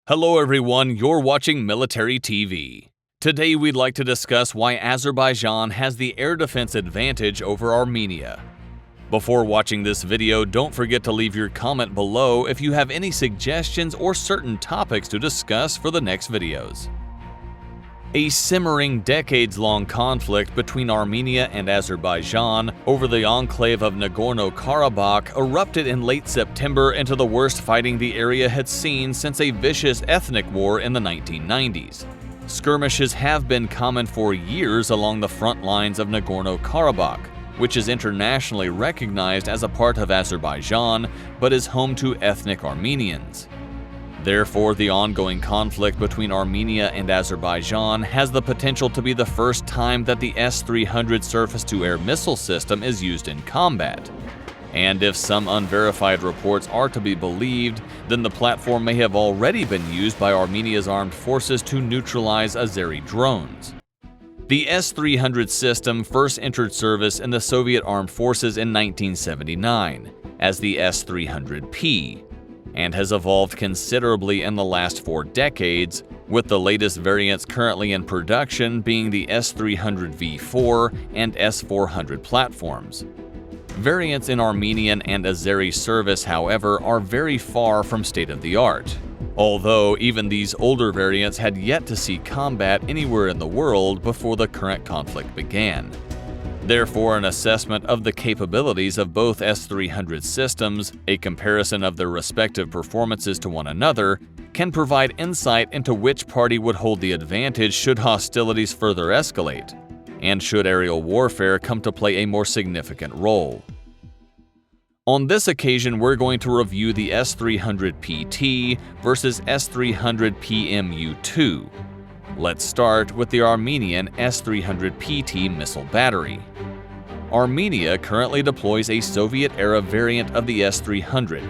Hello everyone, you're watching Military TV. Today we'd like to discuss why Azerbaijan has the air defense advantage over Armenia. Before watching this video, don't forget to leave your comment below if you have any suggestions or certain topics to discuss for the next videos. A simmering, decades-long conflict between Armenia and Azerbaijan over the enclave of Nagorno-Karabakh erupted in late September into the worst fighting the area had seen since a vicious ethnic war in the 1990s. Skirmishes have been common for years along the front lines of Nagorno-Karabakh, which is internationally recognized as a part of Azerbaijan but is home to ethnic Armenians. Therefore, the ongoing conflict between Armenia and Azerbaijan has the potential to be the first time that the S-300 surface-to-air missile system is used in combat. And if some unverified reports are to be believed, then the platform may have already been used by Armenia's armed forces to neutralize Azeri drones. The S-300 system first entered service in the Soviet Armed Forces in 1979 as the S300P, and has evolved considerably in the last 4 decades, with the latest variants currently in production being the S300V4 and S400 platforms. Variants in Armenian and Azeri service, however, are very far from state-of-the-art, although even these older variants had yet to see combat anywhere in the world before the current conflict began. Therefore, an assessment of the capabilities of both S-300 systems, a comparison of their respective performances to one another, can provide insight into which party would hold the advantage should hostilities further escalate, and should aerial warfare come to play a more significant role. On this occasion, we're going to review the S300PT versus S300PMU2. Let's start with the Armenian S300PT Missile Battery. Armenia currently deploys a Soviet-era variant of the S-300,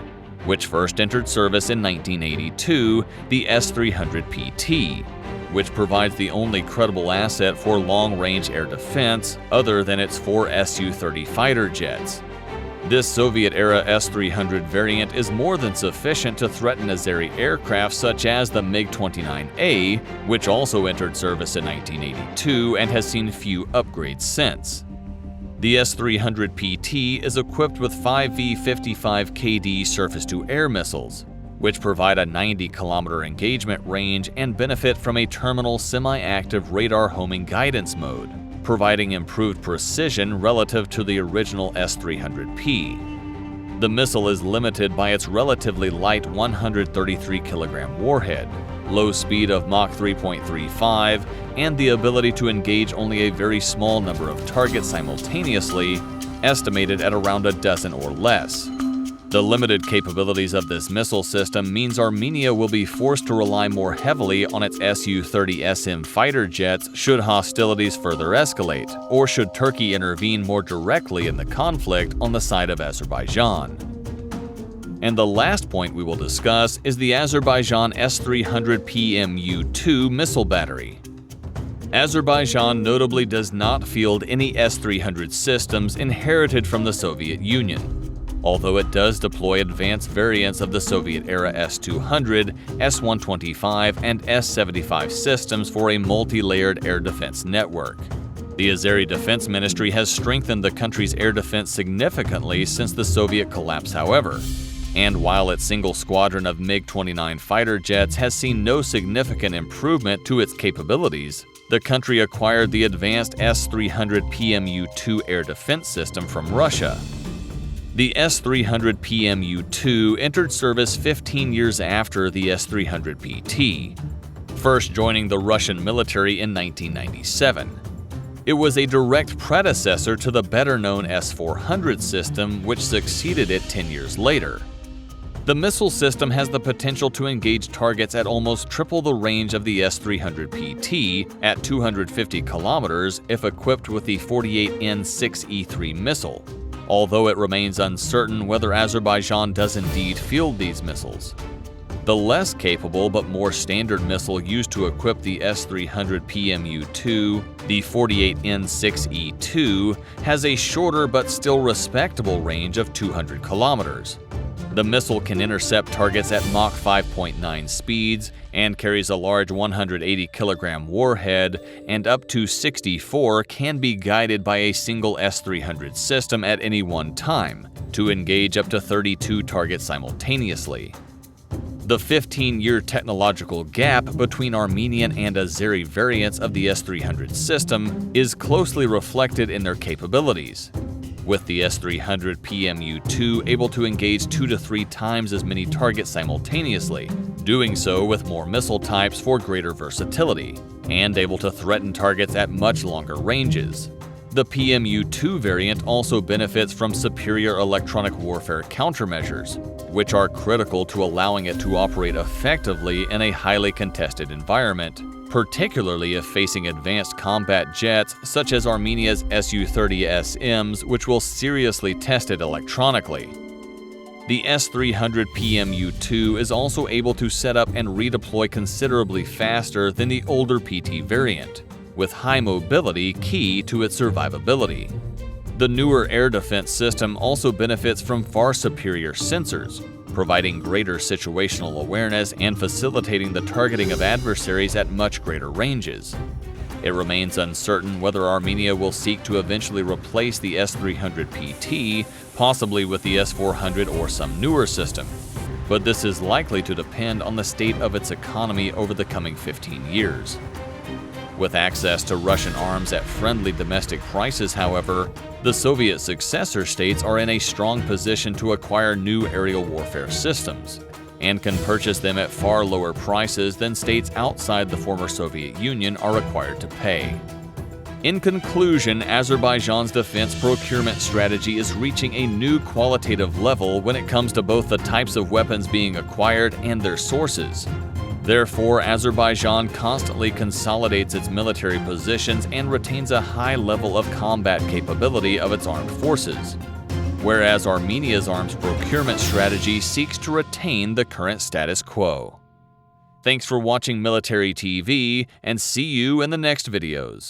which first entered service in 1982, the S-300PT, which provides the only credible asset for long-range air defense other than its 4 Su-30 fighter jets. This Soviet-era S-300 variant is more than sufficient to threaten Azeri aircraft such as the MiG-29A, which also entered service in 1982 and has seen few upgrades since. The S-300PT is equipped with 5 V-55KD surface-to-air missiles, which provide a 90-kilometer engagement range and benefit from a terminal semi-active radar homing guidance mode, providing improved precision relative to the original S-300P. The missile is limited by its relatively light 133-kilogram warhead, low speed of Mach 3.35, and the ability to engage only a very small number of targets simultaneously, estimated at around a dozen or less. The limited capabilities of this missile system means Armenia will be forced to rely more heavily on its Su-30 SM fighter jets should hostilities further escalate, or should Turkey intervene more directly in the conflict on the side of Azerbaijan. And the last point we will discuss is the Azerbaijan S300PMU2 missile battery. Azerbaijan notably does not field any S-300 systems inherited from the Soviet Union, although it does deploy advanced variants of the Soviet-era S-200, S-125, and S-75 systems for a multi-layered air defense network. The Azeri Defense Ministry has strengthened the country's air defense significantly since the Soviet collapse, however. And while its single squadron of MiG-29 fighter jets has seen no significant improvement to its capabilities, the country acquired the advanced S-300PMU2 air defense system from Russia. The S-300PMU2 entered service 15 years after the S-300PT, first joining the Russian military in 1997. It was a direct predecessor to the better-known S-400 system, which succeeded it 10 years later. The missile system has the potential to engage targets at almost triple the range of the S-300PT at 250 kilometers if equipped with the 48N6E3 missile, although it remains uncertain whether Azerbaijan does indeed field these missiles. The less capable but more standard missile used to equip the S300PMU2, the 48N6E2, has a shorter but still respectable range of 200 kilometers. The missile can intercept targets at Mach 5.9 speeds and carries a large 180-kilogram warhead, and up to 64 can be guided by a single S-300 system at any one time to engage up to 32 targets simultaneously. The 15-year technological gap between Armenian and Azeri variants of the S-300 system is closely reflected in their capabilities, with the S300PT able to engage 2 to 3 times as many targets simultaneously, doing so with more missile types for greater versatility, and able to threaten targets at much longer ranges. The PMU-2 variant also benefits from superior electronic warfare countermeasures, which are critical to allowing it to operate effectively in a highly contested environment, particularly if facing advanced combat jets such as Armenia's Su-30SMs, which will seriously test it electronically. The S300PMU-2 is also able to set up and redeploy considerably faster than the older PT variant, with high mobility key to its survivability. The newer air defense system also benefits from far superior sensors, providing greater situational awareness and facilitating the targeting of adversaries at much greater ranges. It remains uncertain whether Armenia will seek to eventually replace the S300PT, possibly with the S400 or some newer system, but this is likely to depend on the state of its economy over the coming 15 years. With access to Russian arms at friendly domestic prices, however, the Soviet successor states are in a strong position to acquire new aerial warfare systems, and can purchase them at far lower prices than states outside the former Soviet Union are required to pay. In conclusion, Azerbaijan's defense procurement strategy is reaching a new qualitative level when it comes to both the types of weapons being acquired and their sources. Therefore, Azerbaijan constantly consolidates its military positions and retains a high level of combat capability of its armed forces, whereas Armenia's arms procurement strategy seeks to retain the current status quo. Thanks for watching Military TV, and see you in the next videos.